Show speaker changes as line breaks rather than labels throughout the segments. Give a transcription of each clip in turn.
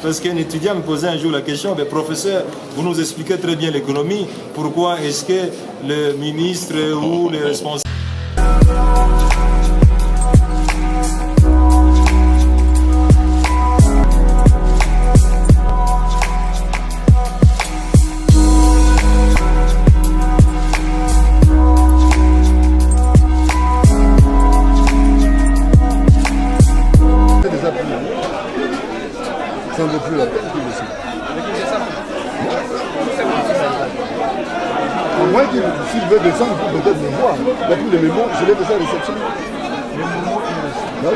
Parce qu'un étudiant me posait un jour la question, mais professeur, vous nous expliquez très bien l'économie, pourquoi est-ce que le ministre ou les responsables...
Ça ne vaut plus la peine qu'il le sait. Au moins s'il veut descendre, il peut peut-être me voir. Il n'y a plus de mémoire, je l'ai déjà réceptionné. Ah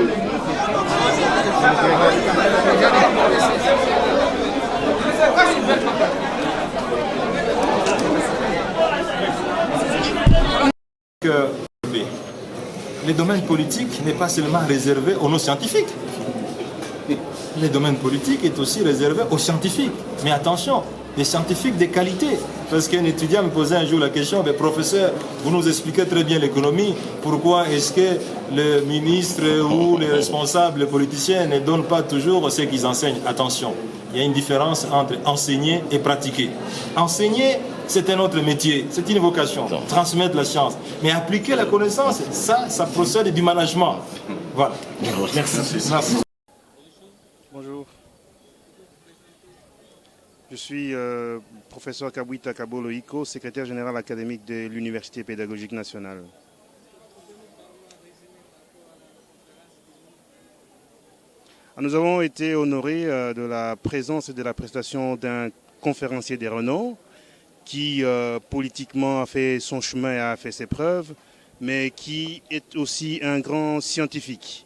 oui.
Le domaine politique n'est pas seulement réservé aux non-scientifiques. Le domaine politique est aussi réservé aux scientifiques. Mais attention, des scientifiques de qualité. Parce qu'un étudiant me posait un jour la question, mais professeur, vous nous expliquez très bien l'économie, pourquoi est-ce que le ministre ou les responsables, les politiciens ne donnent pas toujours ce qu'ils enseignent? Attention, il y a une différence entre enseigner et pratiquer. Enseigner, c'est un autre métier, c'est une vocation, transmettre la science. Mais appliquer la connaissance, ça procède du management. Voilà. Merci. Merci.
Bonjour. Je suis professeur Kabouita Kaboloïko, secrétaire général académique de l'Université pédagogique nationale. Nous avons été honorés de la présence et de la prestation d'un conférencier des renom qui politiquement a fait son chemin et a fait ses preuves, mais qui est aussi un grand scientifique.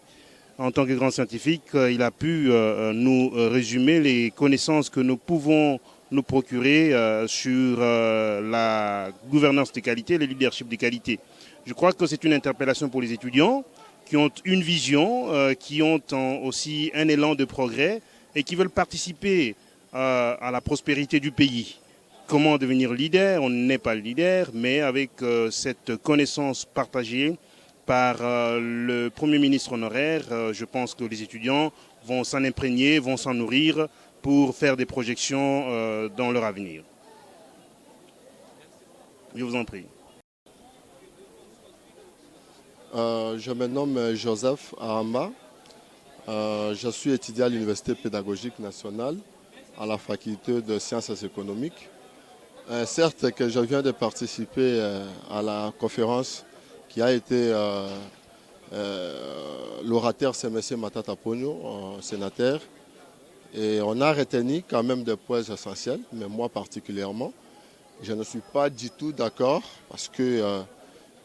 En tant que grand scientifique, il a pu nous résumer les connaissances que nous pouvons nous procurer sur la gouvernance de qualité, le leadership de qualité. Je crois que c'est une interpellation pour les étudiants qui ont une vision, qui ont aussi un élan de progrès et qui veulent participer à la prospérité du pays. Comment devenir leader? On n'est pas leader, mais avec cette connaissance partagée par le Premier ministre honoraire, je pense que les étudiants vont s'en imprégner, vont s'en nourrir pour faire des projections dans leur avenir. Je vous en prie.
Je me nomme Joseph Ahamba. Je suis étudiant à l'Université pédagogique nationale à la faculté de sciences économiques. Certes que je viens de participer à la conférence qui a été l'orateur, c'est M. Matata Ponyo, sénateur. Et on a retenu quand même des points essentiels, mais moi particulièrement, je ne suis pas du tout d'accord parce qu'il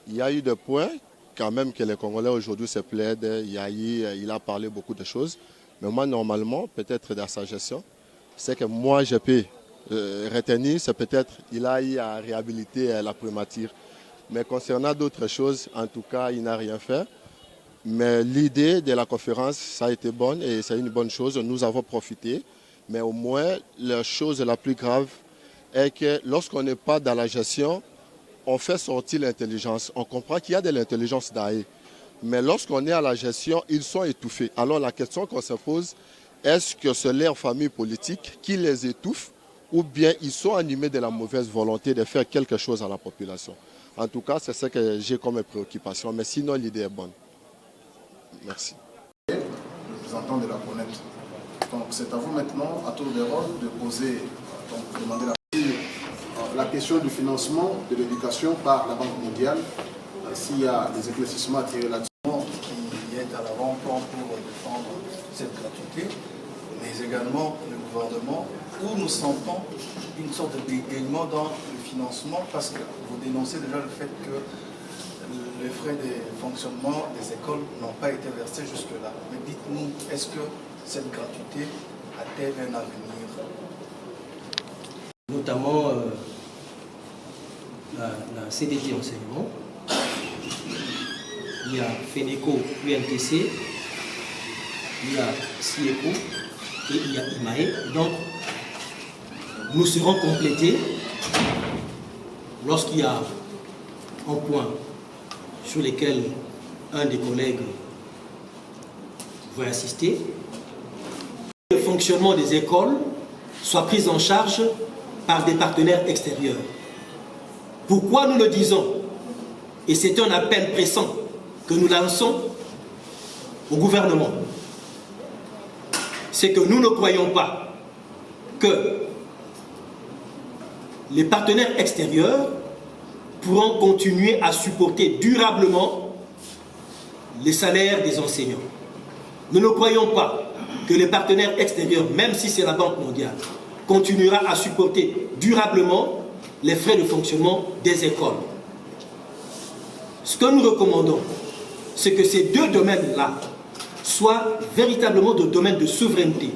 y a eu des points quand même que les Congolais aujourd'hui se plaident, il a parlé beaucoup de choses. Mais moi, normalement, peut-être dans sa gestion, c'est que moi, je peux retenir, c'est peut-être qu'il a eu à réhabiliter la primature. Mais concernant d'autres choses, en tout cas, il n'a rien fait. Mais l'idée de la conférence, ça a été bonne et c'est une bonne chose. Nous avons profité. Mais au moins, la chose la plus grave est que lorsqu'on n'est pas dans la gestion, on fait sortir l'intelligence. On comprend qu'il y a de l'intelligence derrière. Mais lorsqu'on est à la gestion, ils sont étouffés. Alors la question qu'on se pose, est-ce que c'est leur famille politique qui les étouffe ou bien ils sont animés de la mauvaise volonté de faire quelque chose à la population? En tout cas, c'est ce que j'ai comme préoccupation. Mais sinon, l'idée est bonne. Merci.
Le représentant de la CONET. Donc c'est à vous maintenant, à tour de rôle, de poser, donc demander la question du financement de l'éducation par la Banque mondiale. S'il y a des éclaircissements à tirer là-dessus.
Qui est à l'avant-plan pour défendre cette gratuité, mais également le gouvernement, où nous sentons une sorte de dégaiement dans le financement, parce que vous dénoncez déjà le fait que les frais de fonctionnement des écoles n'ont pas été versés jusque-là. Mais dites-nous, est-ce que cette gratuité a-t-elle un avenir?
Notamment la CDT enseignement, il y a FENECO, UNTC, il y a CIECO et il y a IMAE. Donc, nous serons complétés lorsqu'il y a un point sur lequel un des collègues veut assister. fonctionnement des écoles soient prises en charge par des partenaires extérieurs. Pourquoi nous le disons? Et c'est un appel pressant que nous lançons au gouvernement. C'est que nous ne croyons pas que les partenaires extérieurs pourront continuer à supporter durablement les salaires des enseignants. Nous ne croyons pas que les partenaires extérieurs, même si c'est la Banque mondiale, continuera à supporter durablement les frais de fonctionnement des écoles. Ce que nous recommandons, c'est que ces deux domaines-là soient véritablement des domaines de souveraineté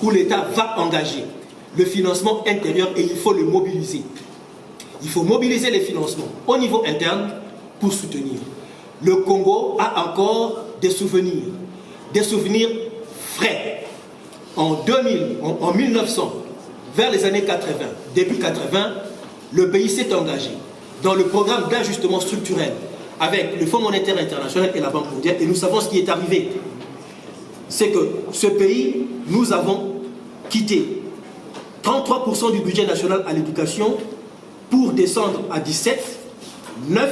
où l'État va engager le financement intérieur et il faut le mobiliser. Il faut mobiliser les financements au niveau interne pour soutenir. Le Congo a encore des souvenirs frais. En 1900, vers les années 80, début 80, le pays s'est engagé dans le programme d'ajustement structurel avec le Fonds monétaire international et la Banque mondiale, et nous savons ce qui est arrivé. C'est que ce pays, nous avons quitté 33% du budget national à l'éducation pour descendre à 17, 9,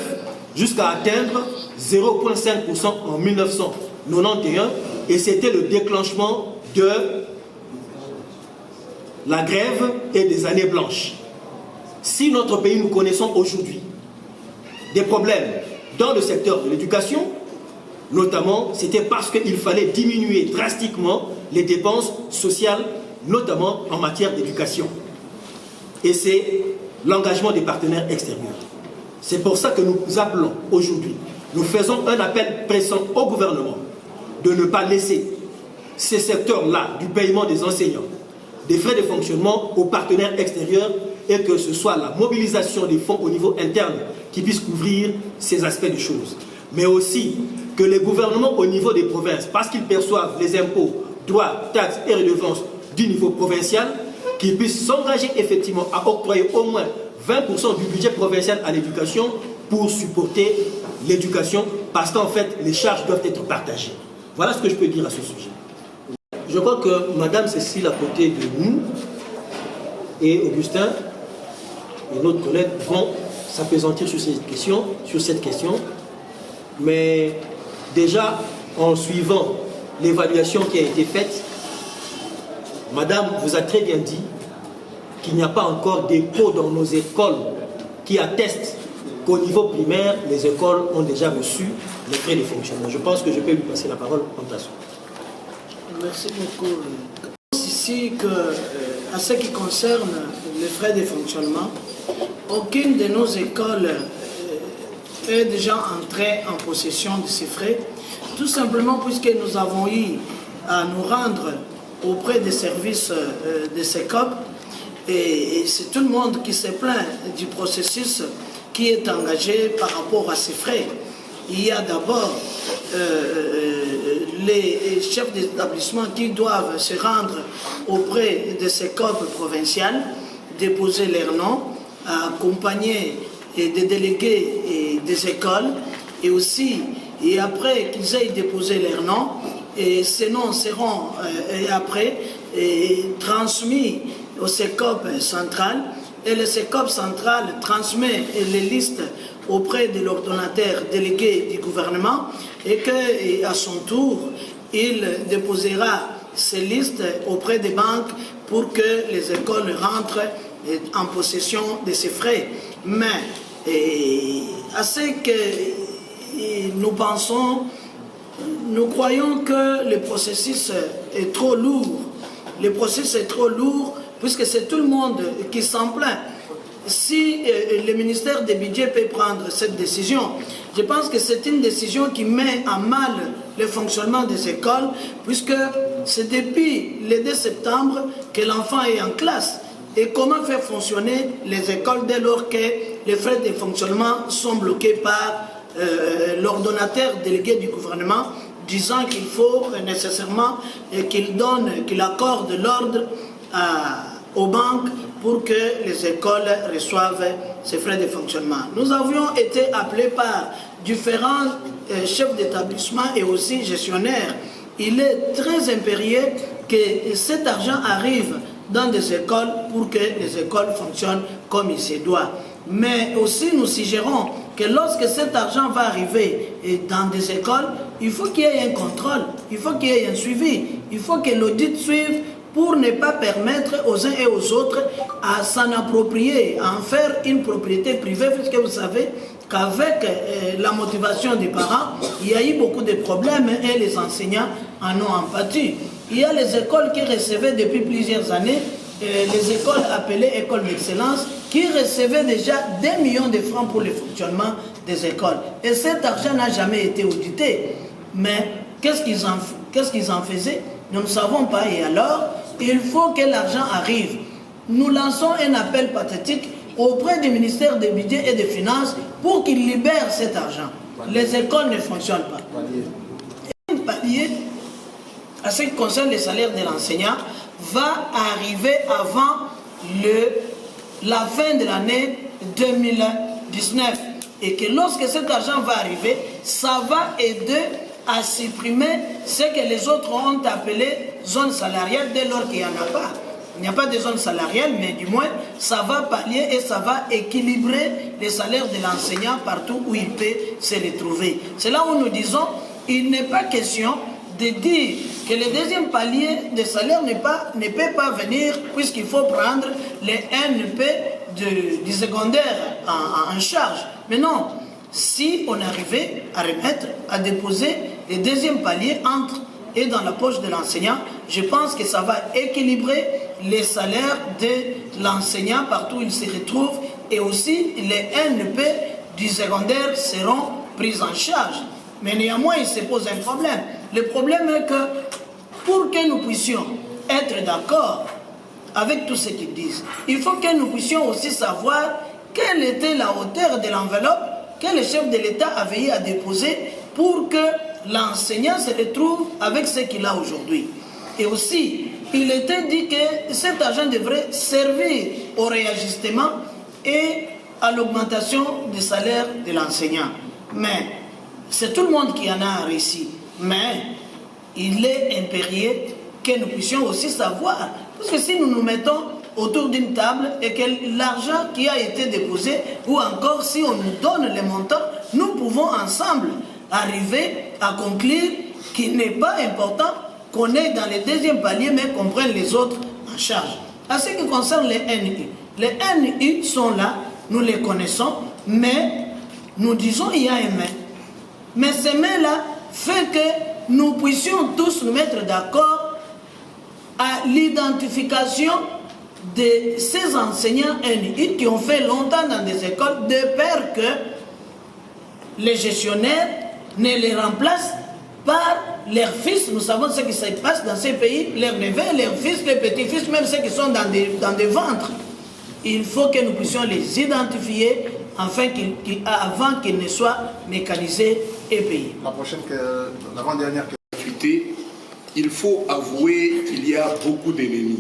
jusqu'à atteindre 0,5% en 1991, et c'était le déclenchement de la grève et des années blanches. Si notre pays, nous connaissons aujourd'hui des problèmes dans le secteur de l'éducation, notamment, c'était parce qu'il fallait diminuer drastiquement les dépenses sociales, notamment en matière d'éducation. Et c'est l'engagement des partenaires extérieurs. C'est pour ça que nous appelons aujourd'hui, nous faisons un appel pressant au gouvernement de ne pas laisser ces secteurs-là du paiement des enseignants, des frais de fonctionnement aux partenaires extérieurs, et que ce soit la mobilisation des fonds au niveau interne qui puisse couvrir ces aspects de choses. Mais aussi que les gouvernements au niveau des provinces, parce qu'ils perçoivent les impôts, droits, taxes et redevances du niveau provincial, qu'ils puissent s'engager effectivement à octroyer au moins 20% du budget provincial à l'éducation pour supporter l'éducation, parce qu'en fait, les charges doivent être partagées. Voilà ce que je peux dire à ce sujet. Je crois que Madame Cécile, à côté de nous, et Augustin, et notre collègue vont s'appesantir sur cette question. Mais déjà, en suivant l'évaluation qui a été faite, Madame vous a très bien dit qu'il n'y a pas encore d'écho dans nos écoles qui attestent qu'au niveau primaire, les écoles ont déjà reçu les frais de fonctionnement. Je pense que je peux lui passer la parole en place.
Merci beaucoup. Ici que, à ce qui concerne les frais de fonctionnement, aucune de nos écoles est déjà entrée en possession de ces frais, tout simplement puisque nous avons eu à nous rendre auprès des services de CECOP, et c'est tout le monde qui se plaint du processus qui est engagé par rapport à ces frais. Il y a d'abord les chefs d'établissement qui doivent se rendre auprès de ces COP provinciales, déposer leur nom, accompagner des délégués des écoles, et aussi, et après qu'ils aient déposé leur nom, et ces noms seront après transmis au CECOP central, et le CECOP central transmet les listes auprès de l'ordonnateur délégué du gouvernement, et qu'à son tour, il déposera ces listes auprès des banques pour que les écoles rentrent en possession de ces frais. Mais à ce que nous pensons, nous croyons que le processus est trop lourd. Le processus est trop lourd puisque c'est tout le monde qui s'en plaint. Si le ministère des Budgets peut prendre cette décision, je pense que c'est une décision qui met à mal le fonctionnement des écoles, puisque c'est depuis le 2 septembre que l'enfant est en classe. Et comment faire fonctionner les écoles dès lors que les frais de fonctionnement sont bloqués par l'ordonnateur délégué du gouvernement, disant qu'il faut nécessairement qu'il accorde l'ordre aux banques pour que les écoles reçoivent ces frais de fonctionnement. Nous avions été appelés par différents chefs d'établissement et aussi gestionnaires. Il est très impérieux que cet argent arrive dans des écoles pour que les écoles fonctionnent comme il se doit. Mais aussi nous suggérons que lorsque cet argent va arriver dans des écoles, il faut qu'il y ait un contrôle, il faut qu'il y ait un suivi, il faut que l'audit suive pour ne pas permettre aux uns et aux autres à s'en approprier, à en faire une propriété privée, puisque vous savez qu'avec la motivation des parents, il y a eu beaucoup de problèmes et les enseignants en ont pâti. Il y a les écoles qui recevaient depuis plusieurs années, les écoles appelées écoles d'excellence, qui recevaient déjà des millions de francs pour le fonctionnement des écoles. Et cet argent n'a jamais été audité. Mais qu'est-ce qu'ils en faisaient? Nous ne savons pas. Et alors, il faut que l'argent arrive. Nous lançons un appel pathétique auprès du ministère des Budgets et des Finances pour qu'il libère cet argent. Les écoles ne fonctionnent pas. Un palier, à ce qui concerne les salaires de l'enseignant, va arriver avant la fin de l'année 2019. Et que lorsque cet argent va arriver, ça va aider à supprimer ce que les autres ont appelé zone salariale dès lors qu'il n'y en a pas. Il n'y a pas de zone salariale, mais du moins, ça va pallier et ça va équilibrer les salaires de l'enseignant partout où il peut se retrouver. C'est là où nous disons, il n'est pas question de dire que le deuxième palier de salaire ne peut pas venir puisqu'il faut prendre les NP du secondaire en charge. Mais non, si on arrivait à remettre, à déposer le deuxième palier entre et dans la poche de l'enseignant, je pense que ça va équilibrer les salaires de l'enseignant partout où il se retrouve et aussi les NP du secondaire seront pris en charge. Mais néanmoins, il se pose un problème. Le problème est que pour que nous puissions être d'accord avec tout ce qu'ils disent, il faut que nous puissions aussi savoir quelle était la hauteur de l'enveloppe que le chef de l'État avait eu à déposer pour que l'enseignant se retrouve avec ce qu'il a aujourd'hui. Et aussi, il était dit que cet argent devrait servir au réajustement et à l'augmentation des salaires de l'enseignant. Mais c'est tout le monde qui en a réussi. Mais il est impérieux que nous puissions aussi savoir. Parce que si nous nous mettons autour d'une table et que l'argent qui a été déposé, ou encore si on nous donne les montants, nous pouvons ensemble arriver à conclure qu'il n'est pas important qu'on est dans le deuxième palier, mais qu'on prenne les autres en charge. À ce qui concerne les NU sont là, nous les connaissons, mais nous disons il y a un mais. Mais ce mais-là fait que nous puissions tous nous mettre d'accord à l'identification de ces enseignants NU qui ont fait longtemps dans des écoles, de peur que les gestionnaires ne les remplacent par leurs fils. Nous savons ce qui se passe dans ces pays, leurs neveux, leurs fils, les petits-fils, même ceux qui sont dans des ventres. Il faut que nous puissions les identifier avant qu'ils ne soient mécanisés et payés.
L'avant-dernière question.
Il faut avouer qu'il y a beaucoup d'ennemis.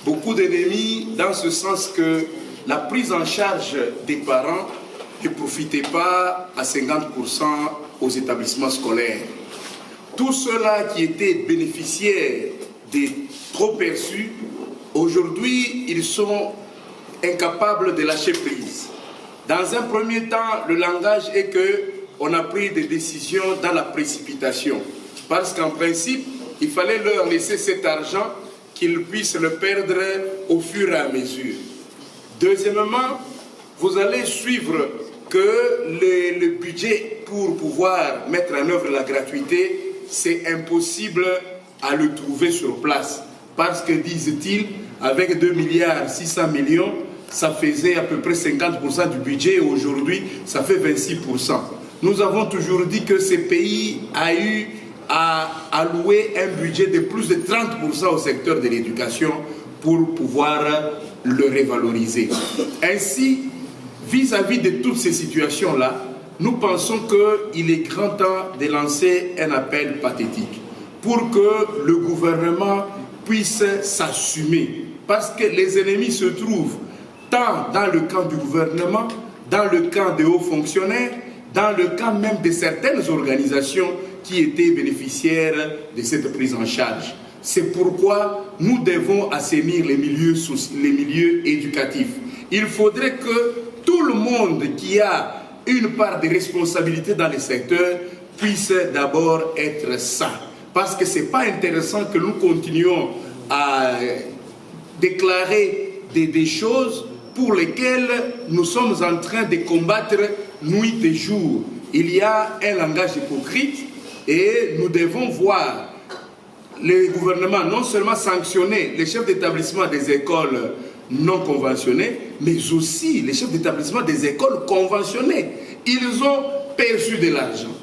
Beaucoup d'ennemis dans ce sens que la prise en charge des parents ne profitait pas à 50% aux établissements scolaires. Tous ceux-là qui étaient bénéficiaires des trop perçus, aujourd'hui, ils sont incapables de lâcher prise. Dans un premier temps, le langage est qu'on a pris des décisions dans la précipitation. Parce qu'en principe, il fallait leur laisser cet argent qu'ils puissent le perdre au fur et à mesure. Deuxièmement, vous allez suivre que le budget pour pouvoir mettre en œuvre la gratuité, c'est impossible à le trouver sur place. Parce que, disent-ils, avec 2,6 milliards, ça faisait à peu près 50% du budget et aujourd'hui, ça fait 26%. Nous avons toujours dit que ce pays a eu à allouer un budget de plus de 30% au secteur de l'éducation pour pouvoir le revaloriser. Ainsi, vis-à-vis de toutes ces situations-là, nous pensons qu'il est grand temps de lancer un appel pathétique pour que le gouvernement puisse s'assumer. Parce que les ennemis se trouvent tant dans le camp du gouvernement, dans le camp des hauts fonctionnaires, dans le camp même de certaines organisations qui étaient bénéficiaires de cette prise en charge. C'est pourquoi nous devons assainir les milieux éducatifs. Il faudrait que tout le monde qui a une part de responsabilité dans les secteurs puisse d'abord être sain. Parce que ce n'est pas intéressant que nous continuions à déclarer des choses pour lesquelles nous sommes en train de combattre nuit et jour. Il y a un langage hypocrite et nous devons voir le gouvernement non seulement sanctionner les chefs d'établissement des écoles non conventionnées, mais aussi les chefs d'établissement des écoles conventionnées. Ils ont perçu de l'argent.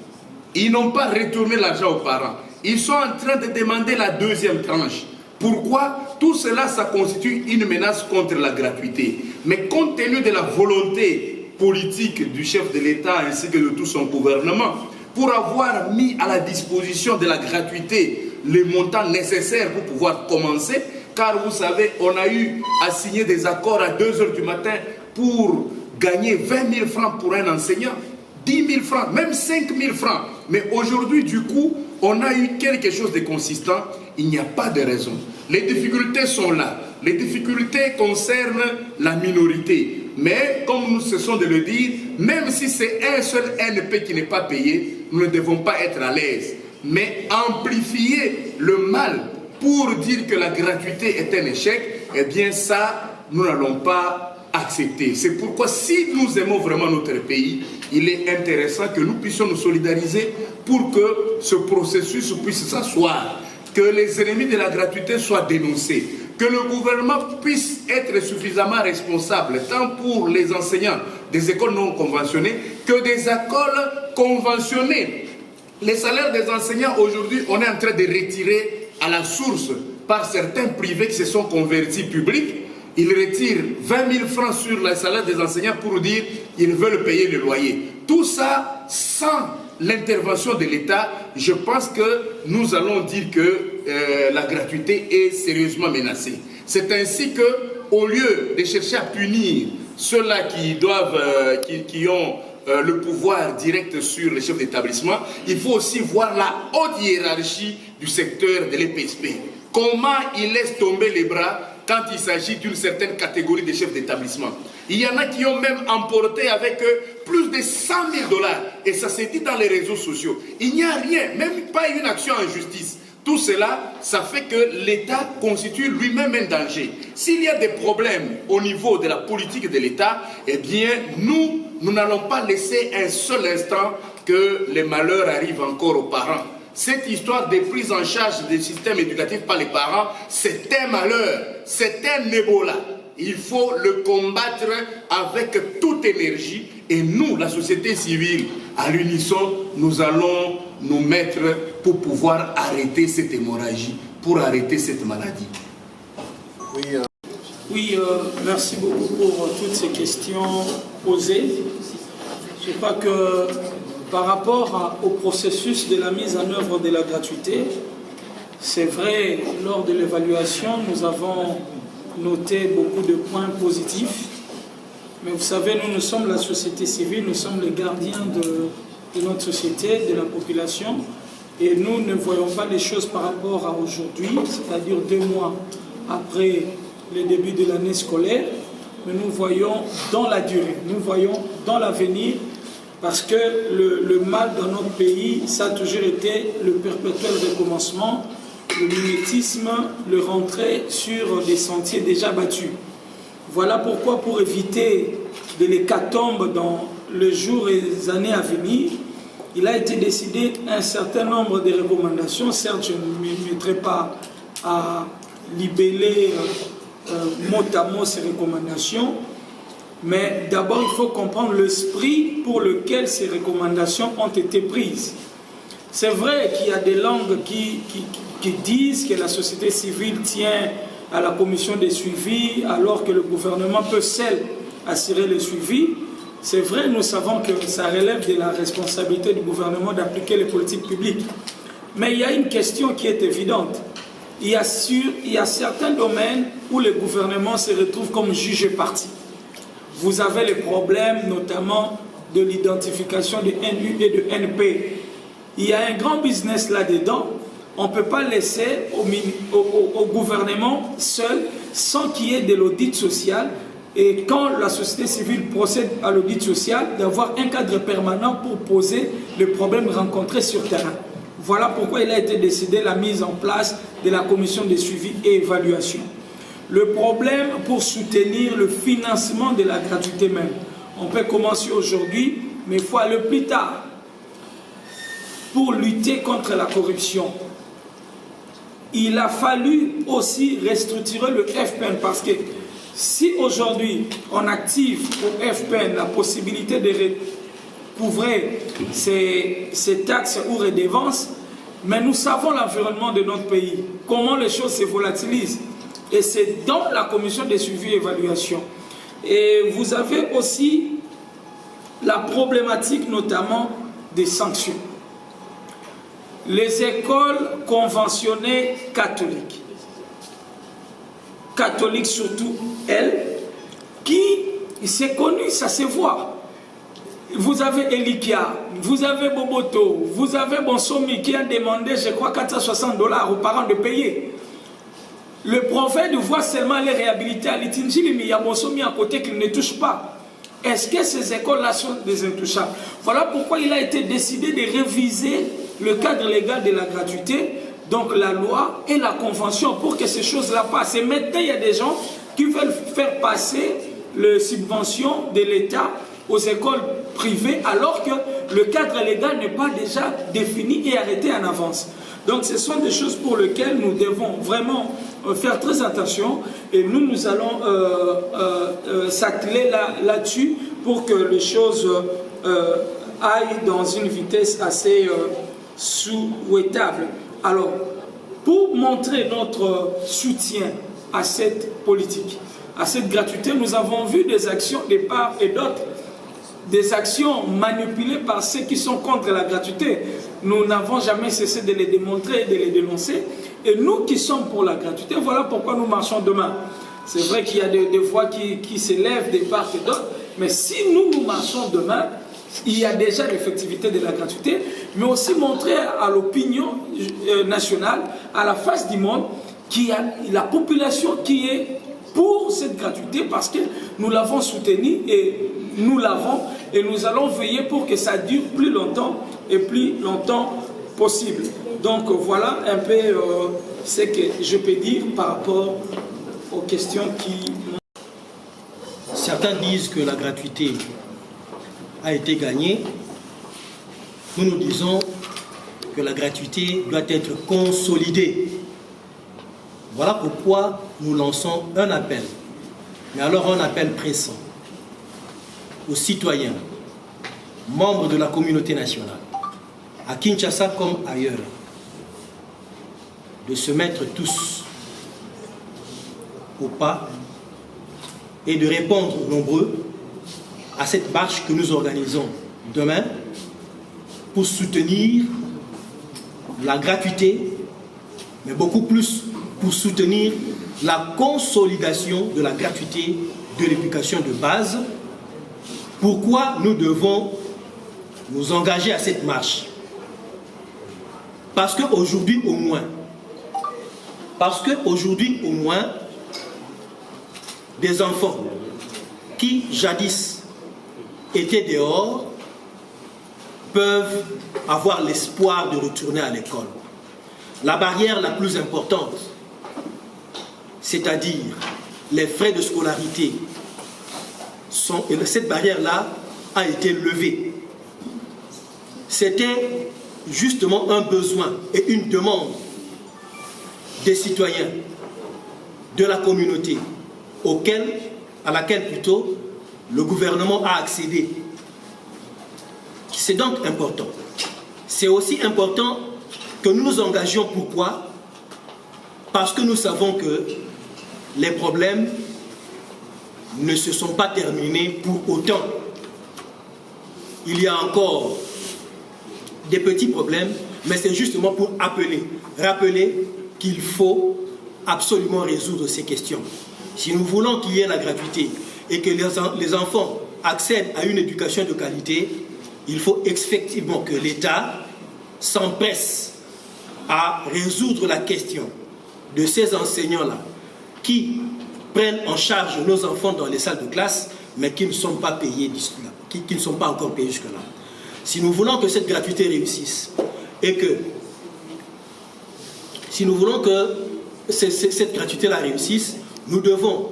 Ils n'ont pas retourné l'argent aux parents. Ils sont en train de demander la deuxième tranche. Pourquoi? Tout cela, ça constitue une menace contre la gratuité. Mais compte tenu de la volonté politique du chef de l'État ainsi que de tout son gouvernement, pour avoir mis à la disposition de la gratuité les montants nécessaires pour pouvoir commencer, car vous savez, on a eu à signer des accords à 2 h du matin pour gagner 20 000 francs pour un enseignant, 10 000 francs, même 5 000 francs. Mais aujourd'hui, du coup, on a eu quelque chose de consistant. Il n'y a pas de raison. Les difficultés sont là. Les difficultés concernent la minorité. Mais, comme nous cessons de le dire, même si c'est un seul NP qui n'est pas payé, nous ne devons pas être à l'aise. Mais amplifier le mal pour dire que la gratuité est un échec, eh bien ça, nous n'allons pas accepter. C'est pourquoi si nous aimons vraiment notre pays, il est intéressant que nous puissions nous solidariser pour que ce processus puisse s'asseoir, que les ennemis de la gratuité soient dénoncés, que le gouvernement puisse être suffisamment responsable, tant pour les enseignants des écoles non conventionnées que des écoles conventionnées. Les salaires des enseignants aujourd'hui, on est en train de retirer à la source par certains privés qui se sont convertis publics. Ils retirent 20 000 francs sur le salaire des enseignants pour dire qu'ils veulent payer le loyer. Tout ça sans l'intervention de l'État. Je pense que nous allons dire que la gratuité est sérieusement menacée. C'est ainsi que, au lieu de chercher à punir ceux-là qui ont le pouvoir direct sur les chefs d'établissement, il faut aussi voir la haute hiérarchie du secteur de l'EPSP. Comment ils laissent tomber les bras quand il s'agit d'une certaine catégorie de chefs d'établissement. Il y en a qui ont même emporté avec eux plus de 100 000 $. Et ça s'est dit dans les réseaux sociaux. Il n'y a rien, même pas une action en justice. Tout cela, ça fait que l'État constitue lui-même un danger. S'il y a des problèmes au niveau de la politique de l'État, eh bien, nous n'allons pas laisser un seul instant que les malheurs arrivent encore aux parents. Cette histoire de prise en charge des systèmes éducatifs par les parents, c'est un malheur, c'est un Ebola. Il faut le combattre avec toute énergie et nous, la société civile, à l'unisson, nous allons nous mettre pour pouvoir arrêter cette hémorragie, pour arrêter cette maladie.
Oui, merci beaucoup pour toutes ces questions posées. Je crois que par rapport au processus de la mise en œuvre de la gratuité, c'est vrai, lors de l'évaluation, nous avons noté beaucoup de points positifs. Mais vous savez, nous sommes la société civile, nous sommes les gardiens de notre société, de la population. Et nous ne voyons pas les choses par rapport à aujourd'hui, c'est-à-dire 2 mois après le début de l'année scolaire. Mais nous voyons dans la durée, nous voyons dans l'avenir. Parce que le mal dans notre pays, ça a toujours été le perpétuel recommencement, le mimétisme, le rentrer sur des sentiers déjà battus. Voilà pourquoi, pour éviter de l'hécatombe dans les jours et les années à venir, il a été décidé un certain nombre de recommandations. Certes, je ne me mettrai pas à libeller mot à mot ces recommandations, mais d'abord, il faut comprendre l'esprit pour lequel ces recommandations ont été prises. C'est vrai qu'il y a des langues qui disent que la société civile tient à la commission de suivi, alors que le gouvernement peut seul assurer le suivi. C'est vrai, nous savons que ça relève de la responsabilité du gouvernement d'appliquer les politiques publiques. Mais il y a une question qui est évidente. Il y a certains domaines où le gouvernement se retrouve comme juge et partie. Vous avez les problèmes notamment de l'identification de NU et de NP. Il y a un grand business là-dedans on ne peut pas laisser au gouvernement seul, sans qu'il y ait de l'audit social. Et quand la société civile procède à l'audit social, d'avoir un cadre permanent pour poser les problèmes rencontrés sur terrain. Voilà pourquoi il a été décidé la mise en place de la commission de suivi et évaluation. Le problème pour soutenir le financement de la gratuité même. On peut commencer aujourd'hui, mais il faut aller plus tard. Pour lutter contre la corruption, il a fallu aussi restructurer le FPN parce que si aujourd'hui on active au FPN la possibilité de recouvrer ces taxes ou redevances, mais nous savons l'environnement de notre pays, comment les choses se volatilisent. Et c'est dans la commission de suivi et évaluation. Et vous avez aussi la problématique notamment des sanctions. Les écoles conventionnées catholiques surtout, elles, qui, c'est connu, ça se voit. Vous avez Elikia, vous avez Boboto, vous avez Bonsomi qui a demandé, je crois, 460 $ aux parents de payer. Le prophète voit seulement les réhabiliter à l'Itinjili, mais il y a Bonsomi à côté qu'il ne touche pas. Est-ce que ces écoles-là sont des intouchables? Voilà pourquoi il a été décidé de réviser le cadre légal de la gratuité, donc la loi et la convention, pour que ces choses-là passent. Et maintenant, il y a des gens qui veulent faire passer les subventions de l'État aux écoles privées, alors que le cadre légal n'est pas déjà défini et arrêté en avance. Donc ce sont des choses pour lesquelles nous devons vraiment faire très attention, et nous allons s'atteler là-dessus pour que les choses aillent dans une vitesse assez souhaitable. Alors, pour montrer notre soutien à cette politique, à cette gratuité, nous avons vu des actions de part et d'autre, des actions manipulées par ceux qui sont contre la gratuité. Nous n'avons jamais cessé de les démontrer et de les dénoncer. Et nous qui sommes pour la gratuité, voilà pourquoi nous marchons demain. C'est vrai qu'il y a des voix qui s'élèvent de part et d'autre, mais si nous marchons demain, il y a déjà l'effectivité de la gratuité, mais aussi montrer à l'opinion nationale, à la face du monde, qu'il y a la population qui est pour cette gratuité, parce que nous l'avons soutenue et nous l'avons, et nous allons veiller pour que ça dure plus longtemps et plus longtemps possible. Donc voilà un peu ce que je peux dire par rapport aux questions qui...
Certains disent que la gratuité a été gagnée. Nous disons que la gratuité doit être consolidée. Voilà pourquoi nous lançons un appel, mais alors un appel pressant aux citoyens, membres de la communauté nationale, à Kinshasa comme ailleurs, de se mettre tous au pas et de répondre nombreux à cette marche que nous organisons demain pour soutenir la gratuité, mais beaucoup plus pour soutenir la consolidation de la gratuité de l'éducation de base. Pourquoi nous devons nous engager à cette marche? Parce qu'aujourd'hui au moins, des enfants qui jadis étaient dehors peuvent avoir l'espoir de retourner à l'école. La barrière la plus importante, c'est-à-dire les frais de scolarité, cette barrière-là a été levée. C'était justement un besoin et une demande des citoyens, de la communauté, à laquelle plutôt le gouvernement a accédé. C'est donc important. C'est aussi important que nous nous engagions. Pourquoi? Parce que nous savons que les problèmes ne se sont pas terminés pour autant. Il y a encore des petits problèmes, mais c'est justement pour rappeler qu'il faut absolument résoudre ces questions. Si nous voulons qu'il y ait la gratuité et que les enfants accèdent à une éducation de qualité, il faut effectivement que l'État s'empresse à résoudre la question de ces enseignants-là qui prennent en charge nos enfants dans les salles de classe, mais qui ne sont pas payés jusque-là, qui ne sont pas encore payés jusque-là. Si nous voulons que cette gratuité réussisse et que si nous voulons que cette gratuité-là réussisse, nous devons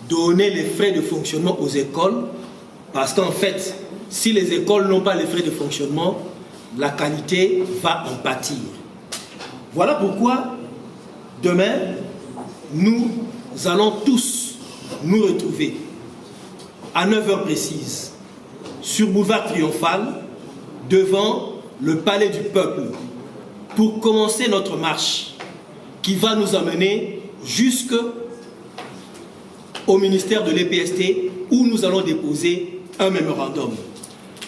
donner les frais de fonctionnement aux écoles, parce qu'en fait, si les écoles n'ont pas les frais de fonctionnement, la qualité va en pâtir. Voilà pourquoi demain, nous allons tous nous retrouver à 9h précises sur Boulevard Triomphal devant le Palais du Peuple pour commencer notre marche qui va nous amener jusqu'au ministère de l'EPST où nous allons déposer un mémorandum.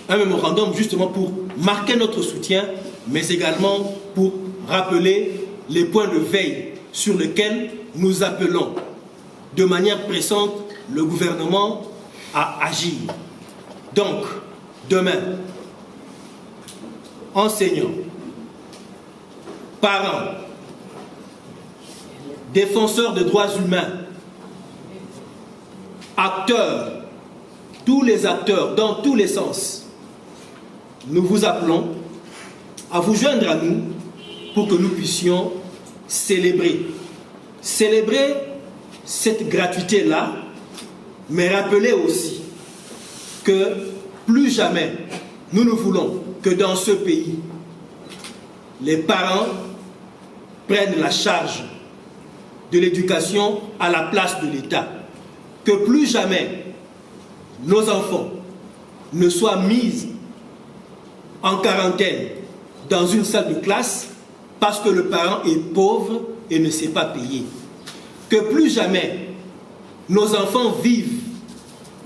Un mémorandum justement pour marquer notre soutien, mais également pour rappeler les points de veille sur lesquels nous appelons de manière pressante le gouvernement à agir. Donc, demain, enseignants, parents, défenseurs des droits humains, acteurs, tous les acteurs, dans tous les sens, nous vous appelons à vous joindre à nous pour que nous puissions célébrer cette gratuité-là, mais rappeler aussi que plus jamais nous ne voulons que dans ce pays, les parents prennent la charge de l'éducation à la place de l'État. Que plus jamais nos enfants ne soient mis en quarantaine dans une salle de classe parce que le parent est pauvre et ne sait pas payer. Que plus jamais nos enfants vivent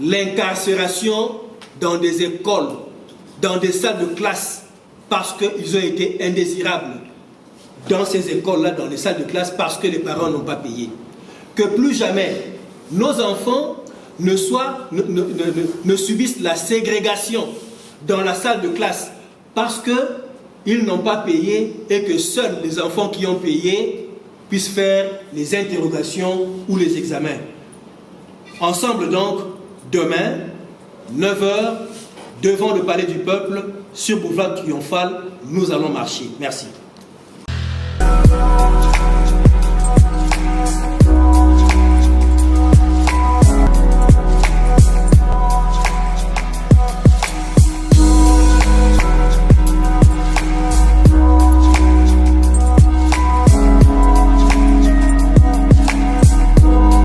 l'incarcération dans des écoles, dans des salles de classe parce qu'ils ont été indésirables dans ces écoles-là, dans les salles de classe parce que les parents n'ont pas payé. Que plus jamais nos enfants ne subissent la ségrégation dans la salle de classe parce qu'ils n'ont pas payé et que seuls les enfants qui ont payé puissent faire les interrogations ou les examens. Ensemble donc, demain, 9h, devant le Palais du Peuple, sur Boulevard Triomphal, nous allons marcher. Merci.